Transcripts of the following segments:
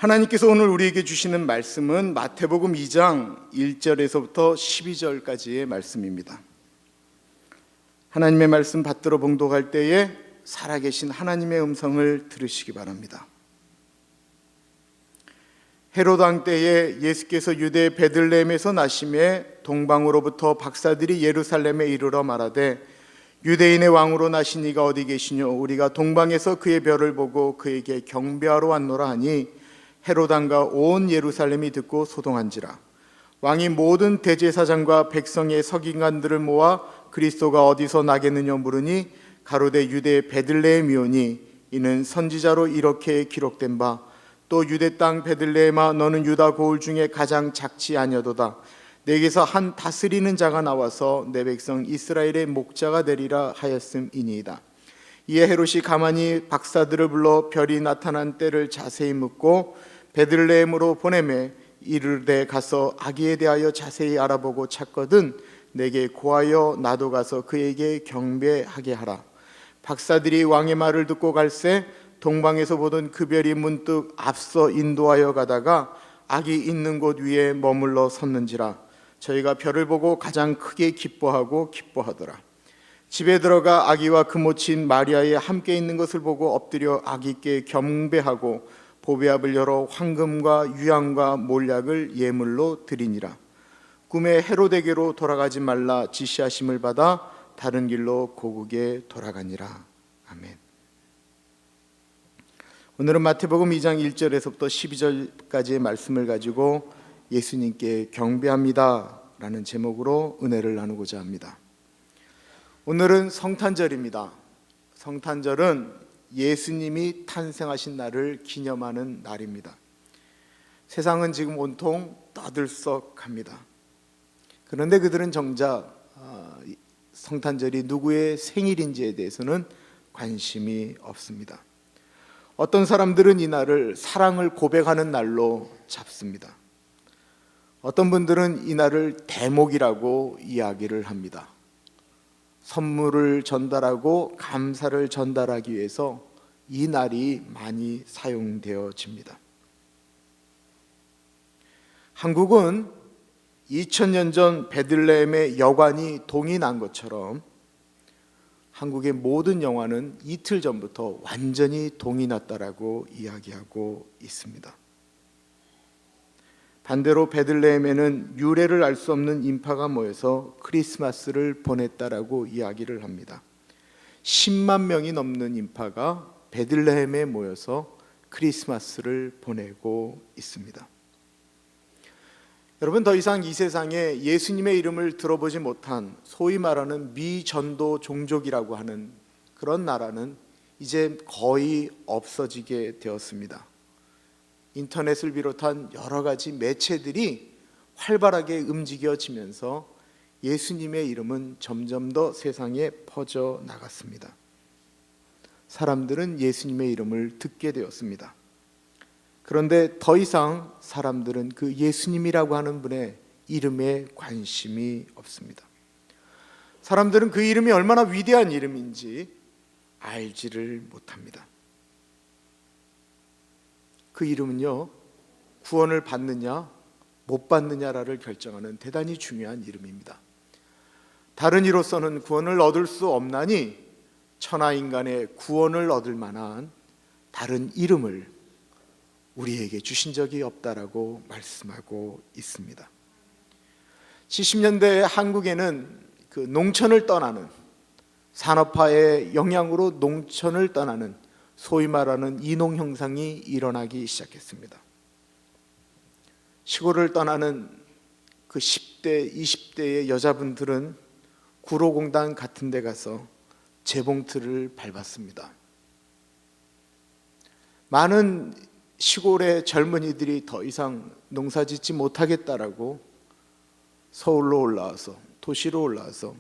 하나님께서 오늘 우리에게 주시는 말씀은 마태복음 2장 1절에서부터 12절까지의 말씀입니다. 하나님의 말씀 받들어 봉독할 때에 살아계신 하나님의 음성을 들으시기 바랍니다. 헤롯 왕 때에 예수께서 유대 베들레헴에서 나심에 동방으로부터 박사들이 예루살렘에 이르러 말하되 유대인의 왕으로 나신 이가 어디 계시뇨? 우리가 동방에서 그의 별을 보고 그에게 경배하러 왔노라 하니 헤롯 왕과 온 예루살렘이 듣고 소동한지라. 왕이 모든 대제사장과 백성의 서기관들을 모아 그리스도가 어디서 나겠느냐 물으니 가로되 유대 베들레헴이오니 이는 선지자로 이렇게 기록된 바 또 유대 땅 베들레헴아 너는 유다 고을 중에 가장 작지 아니하도다. 내게서 한 다스리는 자가 나와서 내 백성 이스라엘의 목자가 되리라 하였음이니이다. 이에 헤롯이 가만히 박사들을 불러 별이 나타난 때를 자세히 묻고 베들레헴으로 보내매 이르되 가서 아기에 대하여 자세히 알아보고 찾거든 내게 고하여 나도 가서 그에게 경배하게 하라. 박사들이 왕의 말을 듣고 갈새 동방에서 보던 그 별이 문득 앞서 인도하여 가다가 아기 있는 곳 위에 머물러 섰는지라. 저희가 별을 보고 가장 크게 기뻐하더라. 집에 들어가 아기와 그 모친 마리아에 함께 있는 것을 보고 엎드려 아기께 경배하고 보배압을 열어 황금과 유향과 몰약을 예물로 드리니라. 꿈에 헤롯에게로 돌아가지 말라 지시하심을 받아 다른 길로 고국에 돌아가니라. 아멘. 오늘은 마태복음 2장 1절에서부터 12절까지의 말씀을 가지고 예수님께 경배합니다 라는 제목으로 은혜를 나누고자 합니다. 오늘은 성탄절입니다. 성탄절은 예수님이 탄생하신 날을 기념하는 날입니다. 세상은 지금 온통 떠들썩합니다. 그런데 그들은 정작 성탄절이 누구의 생일인지에 대해서는 관심이 없습니다. 어떤 사람들은 이 날을 사랑을 고백하는 날로 잡습니다. 어떤 분들은 이 날을 대목이라고 이야기를 합니다. 선물을 전달하고 감사를 전달하기 위해서 이 날이 많이 사용되어집니다. 한국은 2000년 전 베들레헴의 여관이 동이 난 것처럼 한국의 모든 영화는 이틀 전부터 완전히 동이 났다라고 이야기하고 있습니다. 반대로 베들레헴에는 유래를 알 수 없는 인파가 모여서 크리스마스를 보냈다라고 이야기를 합니다. 10만 명이 넘는 인파가 베들레헴에 모여서 크리스마스를 보내고 있습니다. 여러분, 더 이상 이 세상에 예수님의 이름을 들어보지 못한 소위 말하는 미전도 종족이라고 하는 그런 나라는 이제 거의 없어지게 되었습니다. 인터넷을 비롯한 여러 가지 매체들이 활발하게 움직여지면서 예수님의 이름은 점점 더 세상에 퍼져 나갔습니다. 사람들은 예수님의 이름을 듣게 되었습니다. 그런데 더 이상 사람들은 그 예수님이라고 하는 분의 이름에 관심이 없습니다. 사람들은 그 이름이 얼마나 위대한 이름인지 알지를 못합니다. 그 이름은요, 구원을 받느냐 못 받느냐를 결정하는 대단히 중요한 이름입니다. 다른 이로서는 구원을 얻을 수 없나니 천하인간의 구원을 얻을 만한 다른 이름을 우리에게 주신 적이 없다라고 말씀하고 있습니다. 70년대 한국에는 그 농촌을 떠나는 산업화의 영향으로 농촌을 떠나는 소위 말하는 이농 현상이 일어나기 시작했습니다. 시골을 떠나는 그 10대, 20대의 여자분들은 구로공단 같은 데 가서 재봉틀을 밟았습니다. 많은 시골의 젊은이들이 더 이상 농사 짓지 못하겠다라고 서울로 올라와서, 도시로 올라와서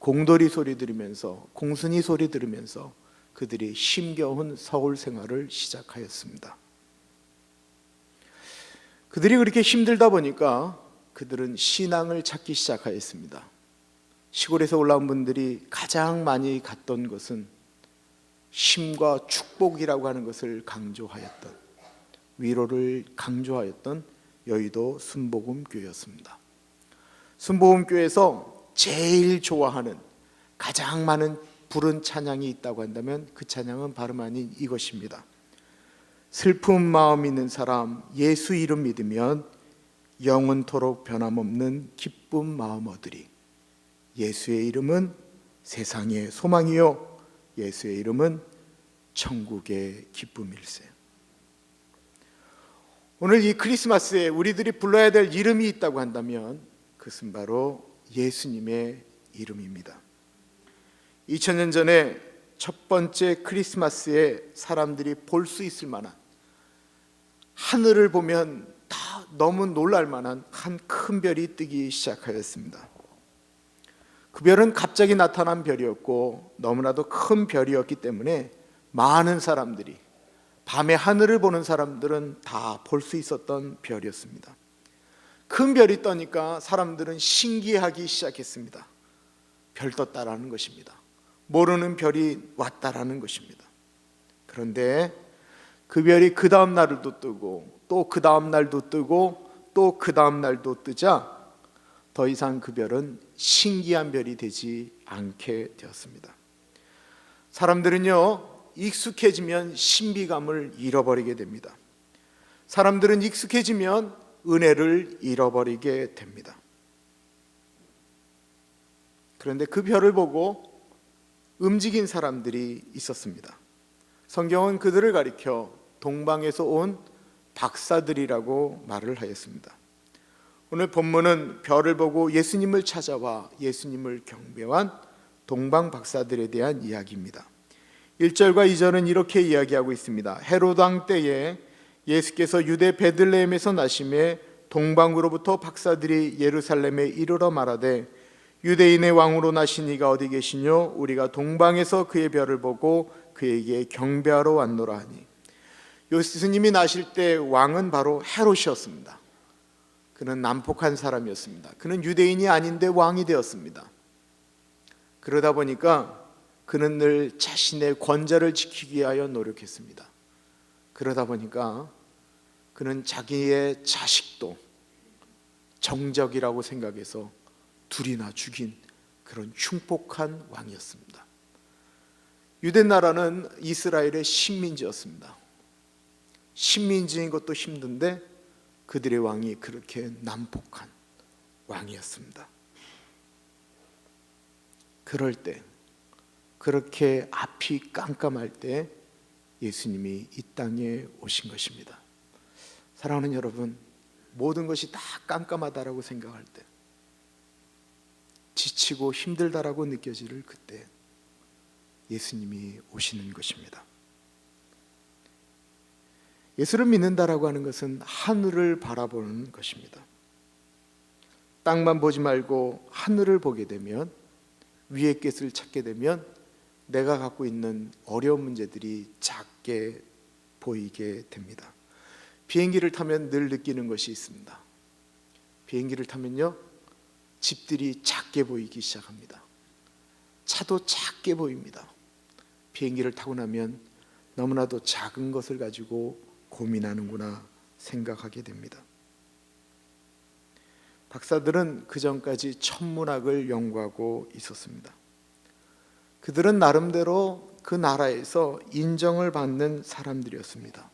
공돌이 소리 들으면서, 공순이 소리 들으면서 그들이 힘겨운 서울 생활을 시작하였습니다. 그들이 그렇게 힘들다 보니까 그들은 신앙을 찾기 시작하였습니다. 시골에서 올라온 분들이 가장 많이 갔던 것은 쉼과 축복이라고 하는 것을 강조하였던, 위로를 강조하였던 여의도 순복음교회였습니다. 순복음교회에서 제일 좋아하는, 가장 많은 부른 찬양이 있다고 한다면 그 찬양은 다름 아닌 이것입니다. 슬픈 마음 있는 사람 예수 이름 믿으면 영원토록 변함없는 기쁜 마음 얻으리. 예수의 이름은 세상의 소망이요 예수의 이름은 천국의 기쁨일세. 오늘 이 크리스마스에 우리들이 불러야 될 이름이 있다고 한다면 그것은 바로 예수님의 이름입니다. 2000년 전에 첫 번째 크리스마스에 사람들이 볼 수 있을 만한, 하늘을 보면 다 너무 놀랄 만한 한 큰 별이 뜨기 시작하였습니다. 그 별은 갑자기 나타난 별이었고 너무나도 큰 별이었기 때문에 많은 사람들이, 밤에 하늘을 보는 사람들은 다 볼 수 있었던 별이었습니다. 큰 별이 떠니까 사람들은 신기하기 시작했습니다. 별 떴다라는 것입니다. 모르는 별이 왔다라는 것입니다. 그런데 그 별이 그 다음 날도 뜨고 또 그 다음 날도 뜨고 또 그 다음 날도 뜨자 더 이상 그 별은 신기한 별이 되지 않게 되었습니다. 사람들은요, 익숙해지면 신비감을 잃어버리게 됩니다. 사람들은 익숙해지면 은혜를 잃어버리게 됩니다. 그런데 그 별을 보고 움직인 사람들이 있었습니다. 성경은 그들을 가리켜 동방에서 온 박사들이라고 말을 하였습니다. 오늘 본문은 별을 보고 예수님을 찾아와 예수님을 경배한 동방 박사들에 대한 이야기입니다. 1절과 2절은 이렇게 이야기하고 있습니다. 헤로드 왕 때에 예수께서 유대 베들레헴에서 나심에 동방으로부터 박사들이 예루살렘에 이르러 말하되 유대인의 왕으로 나신 이가 어디 계시뇨? 우리가 동방에서 그의 별을 보고 그에게 경배하러 왔노라 하니. 예수님이 나실 때 왕은 바로 헤롯이었습니다. 그는 난폭한 사람이었습니다. 그는 유대인이 아닌데 왕이 되었습니다. 그러다 보니까 그는 늘 자신의 권좌를 지키기 위하여 노력했습니다. 그러다 보니까 그는 자기의 자식도 정적이라고 생각해서 둘이나 죽인 그런 흉폭한 왕이었습니다. 유대 나라는 이스라엘의 식민지였습니다. 식민지인 것도 힘든데 그들의 왕이 그렇게 난폭한 왕이었습니다. 그럴 때, 그렇게 앞이 깜깜할 때 예수님이 이 땅에 오신 것입니다. 사랑하는 여러분, 모든 것이 다 깜깜하다라고 생각할 때, 지치고 힘들다라고 느껴질 그때 예수님이 오시는 것입니다. 예수를 믿는다라고 하는 것은 하늘을 바라보는 것입니다. 땅만 보지 말고 하늘을 보게 되면, 위의 것을 찾게 되면 내가 갖고 있는 어려운 문제들이 작게 보이게 됩니다. 비행기를 타면 늘 느끼는 것이 있습니다. 비행기를 타면요, 집들이 작게 보이기 시작합니다. 차도 작게 보입니다. 비행기를 타고 나면 너무나도 작은 것을 가지고 고민하는구나 생각하게 됩니다. 박사들은 그 전까지 천문학을 연구하고 있었습니다. 그들은 나름대로 그 나라에서 인정을 받는 사람들이었습니다.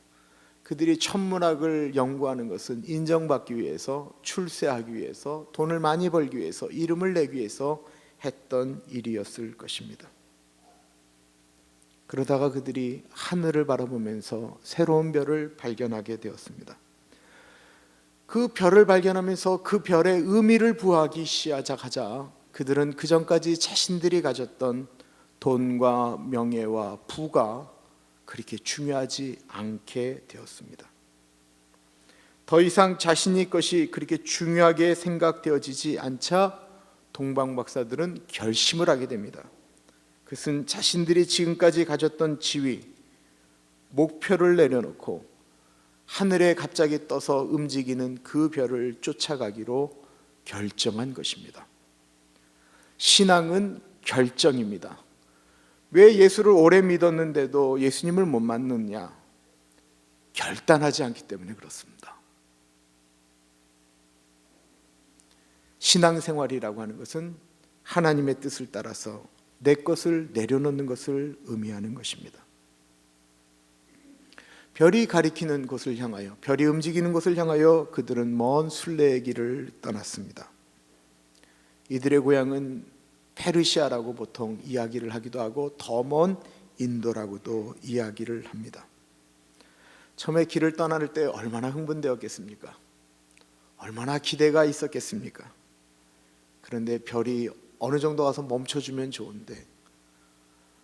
그들이 천문학을 연구하는 것은 인정받기 위해서, 출세하기 위해서, 돈을 많이 벌기 위해서, 이름을 내기 위해서 했던 일이었을 것입니다. 그러다가 그들이 하늘을 바라보면서 새로운 별을 발견하게 되었습니다. 그 별을 발견하면서 그 별의 의미를 부여하기 시작하자 그들은 그 전까지 자신들이 가졌던 돈과 명예와 부가 그렇게 중요하지 않게 되었습니다. 더 이상 자신의 것이 그렇게 중요하게 생각되어지지 않자 동방 박사들은 결심을 하게 됩니다. 그것은 자신들이 지금까지 가졌던 지위, 목표를 내려놓고 하늘에 갑자기 떠서 움직이는 그 별을 쫓아가기로 결정한 것입니다. 신앙은 결정입니다. 왜 예수를 오래 믿었는데도 예수님을 못 만났냐? 결단하지 않기 때문에 그렇습니다. 신앙생활이라고 하는 것은 하나님의 뜻을 따라서 내 것을 내려놓는 것을 의미하는 것입니다. 별이 가리키는 곳을 향하여, 별이 움직이는 곳을 향하여 그들은 먼 순례의 길을 떠났습니다. 이들의 고향은 페르시아라고 보통 이야기를 하기도 하고 더 먼 인도라고도 이야기를 합니다. 처음에 길을 떠날 때 얼마나 흥분되었겠습니까? 얼마나 기대가 있었겠습니까? 그런데 별이 어느 정도 와서 멈춰주면 좋은데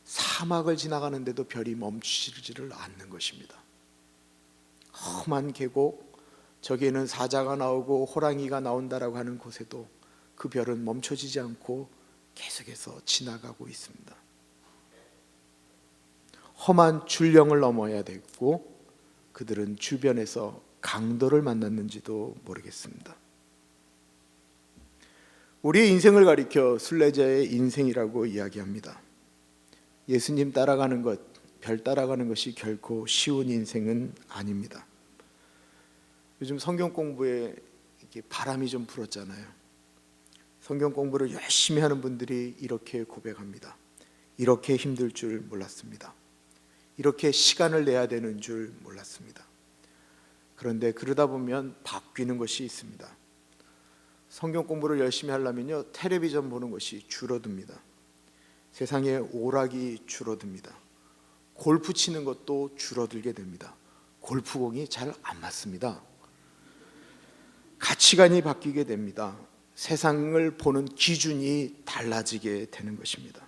사막을 지나가는데도 별이 멈추지를 않는 것입니다. 험한 계곡, 저기에는 사자가 나오고 호랑이가 나온다라고 하는 곳에도 그 별은 멈춰지지 않고 계속해서 지나가고 있습니다. 험한 줄령을 넘어야 됐고 그들은 주변에서 강도를 만났는지도 모르겠습니다. 우리의 인생을 가리켜 순례자의 인생이라고 이야기합니다. 예수님 따라가는 것, 별 따라가는 것이 결코 쉬운 인생은 아닙니다. 요즘 성경 공부에 이렇게 바람이 좀 불었잖아요. 성경 공부를 열심히 하는 분들이 이렇게 고백합니다. 이렇게 힘들 줄 몰랐습니다. 이렇게 시간을 내야 되는 줄 몰랐습니다. 그런데 그러다 보면 바뀌는 것이 있습니다. 성경 공부를 열심히 하려면요, 텔레비전 보는 것이 줄어듭니다. 세상에 오락이 줄어듭니다. 골프 치는 것도 줄어들게 됩니다. 골프공이 잘 안 맞습니다. 가치관이 바뀌게 됩니다. 세상을 보는 기준이 달라지게 되는 것입니다.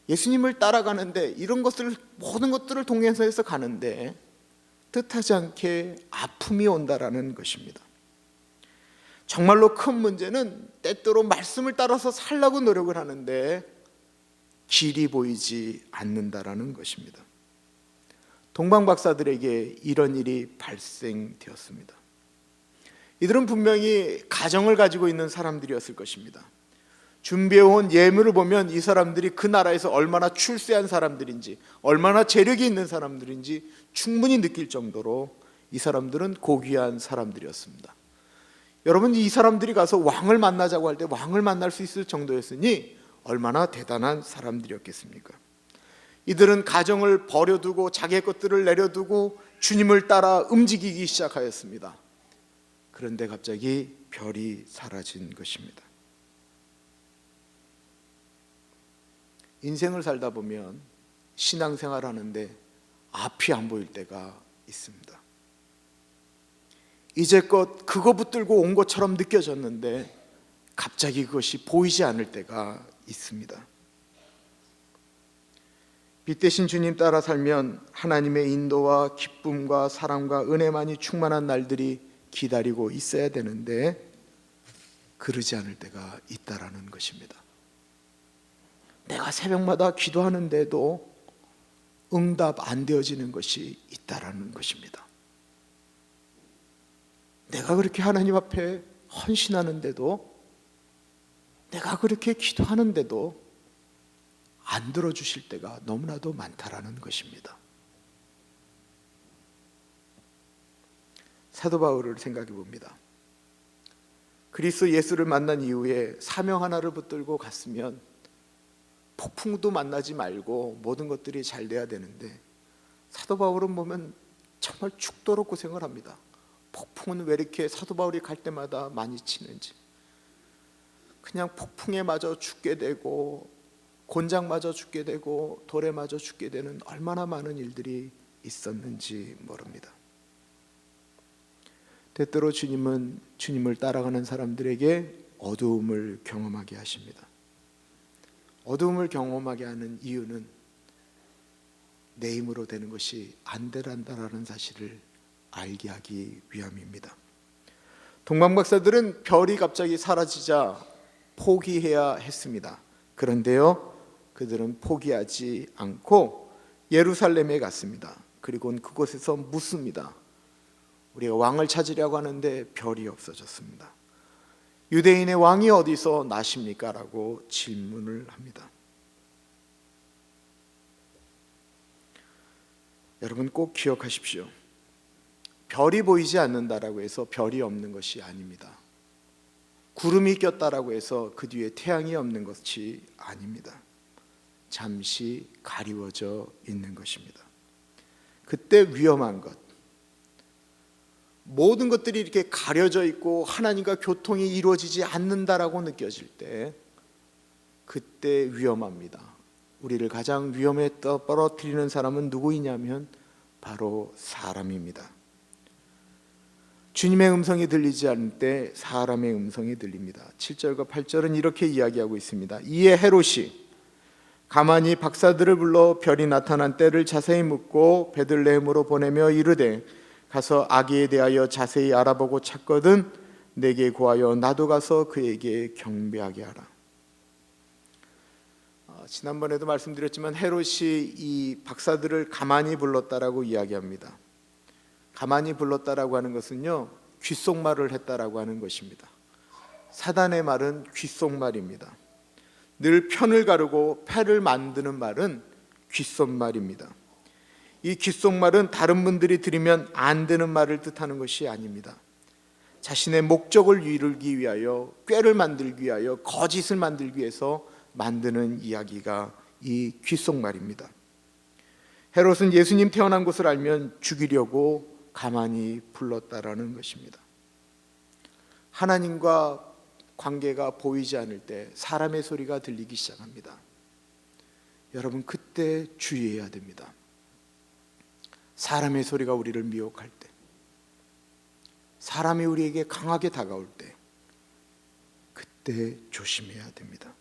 예수님을 따라가는데 이런 것들, 모든 것들을 동행해서 가는데 뜻하지 않게 아픔이 온다라는 것입니다. 정말로 큰 문제는 때때로 말씀을 따라서 살려고 노력을 하는데 길이 보이지 않는다라는 것입니다. 동방 박사들에게 이런 일이 발생되었습니다. 이들은 분명히 가정을 가지고 있는 사람들이었을 것입니다. 준비해온 예물을 보면 이 사람들이 그 나라에서 얼마나 출세한 사람들인지, 얼마나 재력이 있는 사람들인지 충분히 느낄 정도로 이 사람들은 고귀한 사람들이었습니다. 여러분, 이 사람들이 가서 왕을 만나자고 할 때 왕을 만날 수 있을 정도였으니 얼마나 대단한 사람들이었겠습니까? 이들은 가정을 버려두고 자기의 것들을 내려두고 주님을 따라 움직이기 시작하였습니다. 그런데 갑자기 별이 사라진 것입니다. 인생을 살다 보면 신앙생활 하는데 앞이 안 보일 때가 있습니다. 이제껏 그거 붙들고 온 것처럼 느껴졌는데 갑자기 그것이 보이지 않을 때가 있습니다. 빛 대신 주님 따라 살면 하나님의 인도와 기쁨과 사랑과 은혜만이 충만한 날들이 기다리고 있어야 되는데 그러지 않을 때가 있다라는 것입니다. 내가 새벽마다 기도하는데도 응답 안 되어지는 것이 있다라는 것입니다. 내가 그렇게 하나님 앞에 헌신하는데도, 내가 그렇게 기도하는데도 안 들어주실 때가 너무나도 많다라는 것입니다. 사도 바울을 생각해 봅니다. 그리스도 예수를 만난 이후에 사명 하나를 붙들고 갔으면 폭풍도 만나지 말고 모든 것들이 잘 돼야 되는데, 사도 바울은 보면 정말 죽도록 고생을 합니다. 폭풍은 왜 이렇게 사도 바울이 갈 때마다 많이 치는지, 그냥 폭풍에 맞아 죽게 되고 곤장 맞아 죽게 되고 돌에 맞아 죽게 되는 얼마나 많은 일들이 있었는지 모릅니다. 때때로 주님은 주님을 따라가는 사람들에게 어두움을 경험하게 하십니다. 어두움을 경험하게 하는 이유는 내 힘으로 되는 것이 안 되란다라는 사실을 알게 하기 위함입니다. 동방 박사들은 별이 갑자기 사라지자 포기해야 했습니다. 그런데요, 그들은 포기하지 않고 예루살렘에 갔습니다. 그리고 그곳에서 묻습니다. 우리가 왕을 찾으려고 하는데 별이 없어졌습니다. 유대인의 왕이 어디서 나십니까? 라고 질문을 합니다. 여러분 꼭 기억하십시오. 별이 보이지 않는다라고 해서 별이 없는 것이 아닙니다. 구름이 꼈다라고 해서 그 뒤에 태양이 없는 것이 아닙니다. 잠시 가리워져 있는 것입니다. 그때 위험한 것, 모든 것들이 이렇게 가려져 있고 하나님과 교통이 이루어지지 않는다라고 느껴질 때 그때 위험합니다. 우리를 가장 위험에 떨어뜨리는 사람은 누구이냐면 바로 사람입니다. 주님의 음성이 들리지 않을 때 사람의 음성이 들립니다. 7절과 8절은 이렇게 이야기하고 있습니다. 이에 헤롯이 가만히 박사들을 불러 별이 나타난 때를 자세히 묻고 베들레헴으로 보내며 이르되 가서 아기에 대하여 자세히 알아보고 찾거든 내게 구하여 나도 가서 그에게 경배하게 하라. 지난번에도 말씀드렸지만 헤롯이 이 박사들을 가만히 불렀다라고 이야기합니다. 가만히 불렀다라고 하는 것은요, 귓속말을 했다라고 하는 것입니다. 사단의 말은 귓속말입니다. 늘 편을 가르고 패를 만드는 말은 귓속말입니다. 이 귓속말은 다른 분들이 들으면 안 되는 말을 뜻하는 것이 아닙니다. 자신의 목적을 이루기 위하여, 꾀를 만들기 위하여, 거짓을 만들기 위해서 만드는 이야기가 이 귓속말입니다. 헤롯은 예수님 태어난 것을 알면 죽이려고 가만히 불렀다라는 것입니다. 하나님과 관계가 보이지 않을 때 사람의 소리가 들리기 시작합니다. 여러분, 그때 주의해야 됩니다. 사람의 소리가 우리를 미혹할 때, 사람이 우리에게 강하게 다가올 때, 그때 조심해야 됩니다.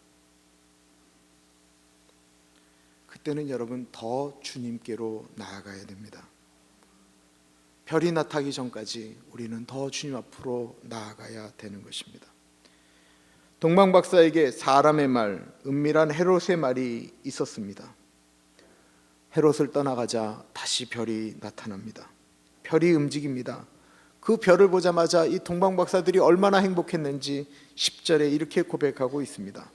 그때는 여러분 더 주님께로 나아가야 됩니다. 별이 나타나기 전까지 우리는 더 주님 앞으로 나아가야 되는 것입니다. 동방박사에게 사람의 말, 은밀한 헤롯의 말이 있었습니다. 헤롯을 떠나가자 다시 별이 나타납니다. 별이 움직입니다. 그 별을 보자마자 이 동방박사들이 얼마나 행복했는지 10절에 이렇게 고백하고 있습니다.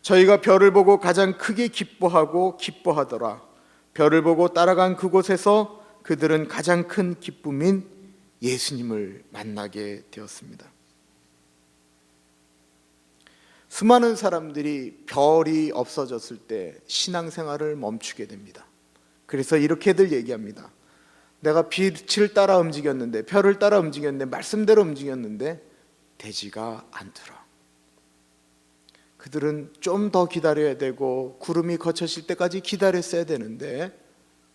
저희가 별을 보고 가장 크게 기뻐하고 기뻐하더라. 별을 보고 따라간 그곳에서 그들은 가장 큰 기쁨인 예수님을 만나게 되었습니다. 수많은 사람들이 별이 없어졌을 때 신앙생활을 멈추게 됩니다. 그래서 이렇게들 얘기합니다. 내가 빛을 따라 움직였는데, 별을 따라 움직였는데, 말씀대로 움직였는데 되지가 않더라. 그들은 좀 더 기다려야 되고 구름이 걷혀질 때까지 기다렸어야 되는데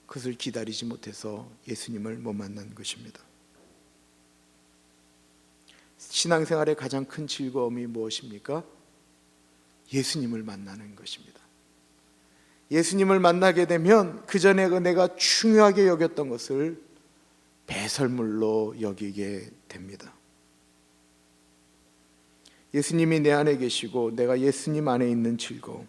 그것을 기다리지 못해서 예수님을 못 만난 것입니다. 신앙생활의 가장 큰 즐거움이 무엇입니까? 예수님을 만나는 것입니다. 예수님을 만나게 되면 그 전에 내가 중요하게 여겼던 것을 배설물로 여기게 됩니다. 예수님이 내 안에 계시고 내가 예수님 안에 있는 즐거움,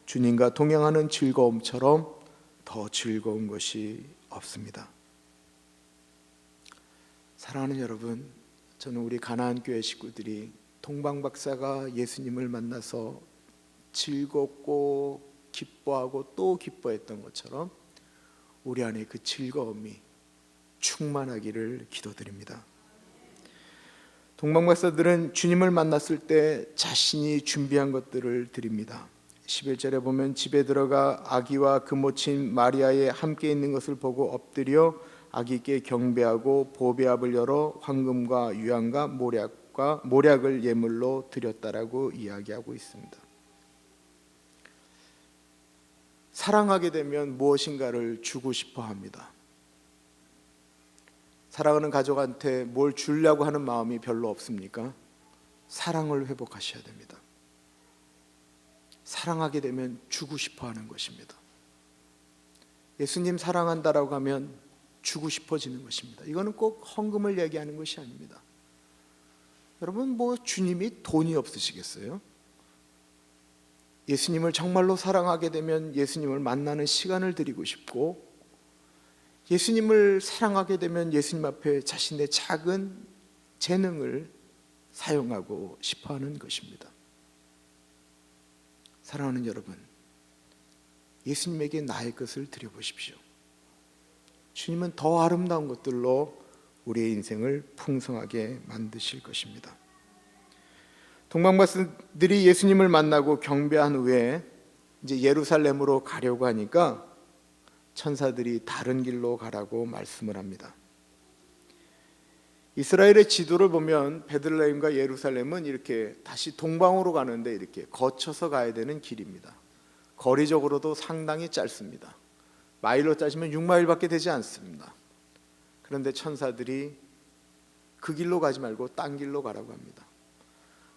주님과 동행하는 즐거움처럼 더 즐거운 것이 없습니다. 사랑하는 여러분, 저는 우리 가나안 교회 식구들이 동방박사가 예수님을 만나서 즐겁고 기뻐하고 또 기뻐했던 것처럼 우리 안에 그 즐거움이 충만하기를 기도드립니다. 동방박사들은 주님을 만났을 때 자신이 준비한 것들을 드립니다. 11절에 보면 집에 들어가 아기와 그 모친 마리아에 함께 있는 것을 보고 엎드려 아기께 경배하고 보배압을 열어 황금과 유향과 모략을 예물로 드렸다라고 이야기하고 있습니다. 사랑하게 되면 무엇인가를 주고 싶어 합니다. 사랑하는 가족한테 뭘 주려고 하는 마음이 별로 없습니까? 사랑을 회복하셔야 됩니다. 사랑하게 되면 주고 싶어 하는 것입니다. 예수님 사랑한다라고 하면 주고 싶어지는 것입니다. 이거는 꼭 헌금을 얘기하는 것이 아닙니다. 여러분, 주님이 돈이 없으시겠어요? 예수님을 정말로 사랑하게 되면 예수님을 만나는 시간을 드리고 싶고, 예수님을 사랑하게 되면 예수님 앞에 자신의 작은 재능을 사용하고 싶어하는 것입니다. 사랑하는 여러분, 예수님에게 나의 것을 드려보십시오. 주님은 더 아름다운 것들로 우리의 인생을 풍성하게 만드실 것입니다. 동방박사들이 예수님을 만나고 경배한 후에 이제 예루살렘으로 가려고 하니까 천사들이 다른 길로 가라고 말씀을 합니다. 이스라엘의 지도를 보면 베들레헴과 예루살렘은 이렇게 다시 동방으로 가는데 이렇게 거쳐서 가야 되는 길입니다. 거리적으로도 상당히 짧습니다. 마일로 따지면 6마일밖에 되지 않습니다. 그런데 천사들이 그 길로 가지 말고 딴 길로 가라고 합니다.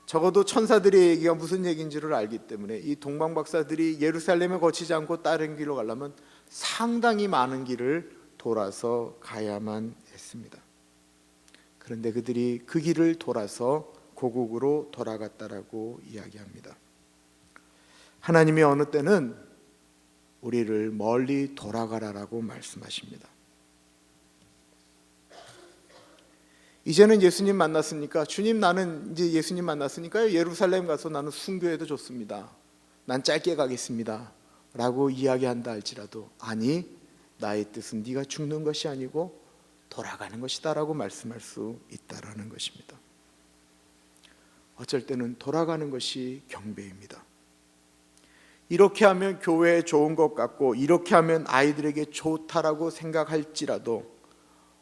적어도 천사들의 얘기가 무슨 얘기인지를 알기 때문에 이 동방박사들이 예루살렘에 거치지 않고 다른 길로 가려면 상당히 많은 길을 돌아서 가야만 했습니다. 그런데 그들이 그 길을 돌아서 고국으로 돌아갔다라고 이야기합니다. 하나님이 어느 때는 우리를 멀리 돌아가라라고 말씀하십니다. 이제는 예수님 만났으니까, 주님 나는 이제 예수님 만났으니까요, 예루살렘 가서 나는 순교해도 좋습니다. 난 짧게 가겠습니다 라고 이야기한다 할지라도, 아니 나의 뜻은 네가 죽는 것이 아니고 돌아가는 것이다 라고 말씀할 수 있다라는 것입니다. 어쩔 때는 돌아가는 것이 경배입니다. 이렇게 하면 교회에 좋은 것 같고 이렇게 하면 아이들에게 좋다라고 생각할지라도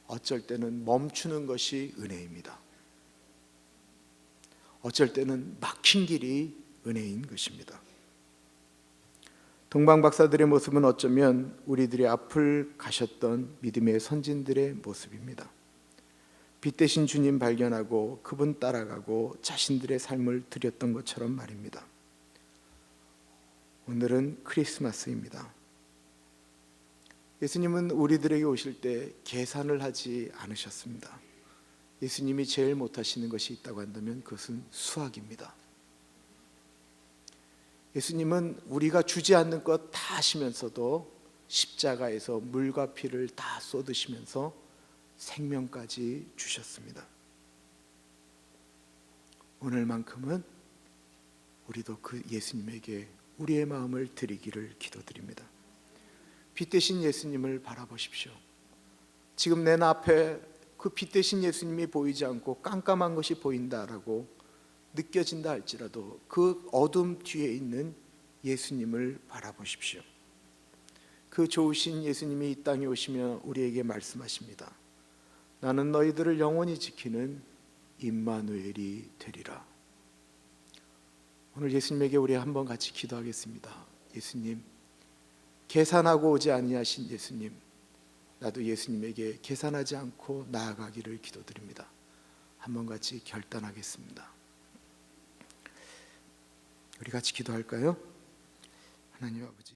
어쩔 때는 멈추는 것이 은혜입니다. 어쩔 때는 막힌 길이 은혜인 것입니다. 동방박사들의 모습은 어쩌면 우리들의 앞을 가셨던 믿음의 선진들의 모습입니다. 빛 대신 주님 발견하고 그분 따라가고 자신들의 삶을 드렸던 것처럼 말입니다. 오늘은 크리스마스입니다. 예수님은 우리들에게 오실 때 계산을 하지 않으셨습니다. 예수님이 제일 못하시는 것이 있다고 한다면 그것은 수학입니다. 예수님은 우리가 주지 않는 것 다 하시면서도 십자가에서 물과 피를 다 쏟으시면서 생명까지 주셨습니다. 오늘만큼은 우리도 그 예수님에게 우리의 마음을 드리기를 기도드립니다. 빛 대신 예수님을 바라보십시오. 지금 내 앞에 그 빛 대신 예수님이 보이지 않고 깜깜한 것이 보인다라고 느껴진다 할지라도 그 어둠 뒤에 있는 예수님을 바라보십시오. 그 좋으신 예수님이 이 땅에 오시며 우리에게 말씀하십니다. 나는 너희들을 영원히 지키는 임마누엘이 되리라. 오늘 예수님에게 우리 한번 같이 기도하겠습니다. 예수님, 계산하고 오지 아니하신 예수님, 나도 예수님에게 계산하지 않고 나아가기를 기도드립니다. 한번 같이 결단하겠습니다. 우리 같이 기도할까요? 하나님 아버지,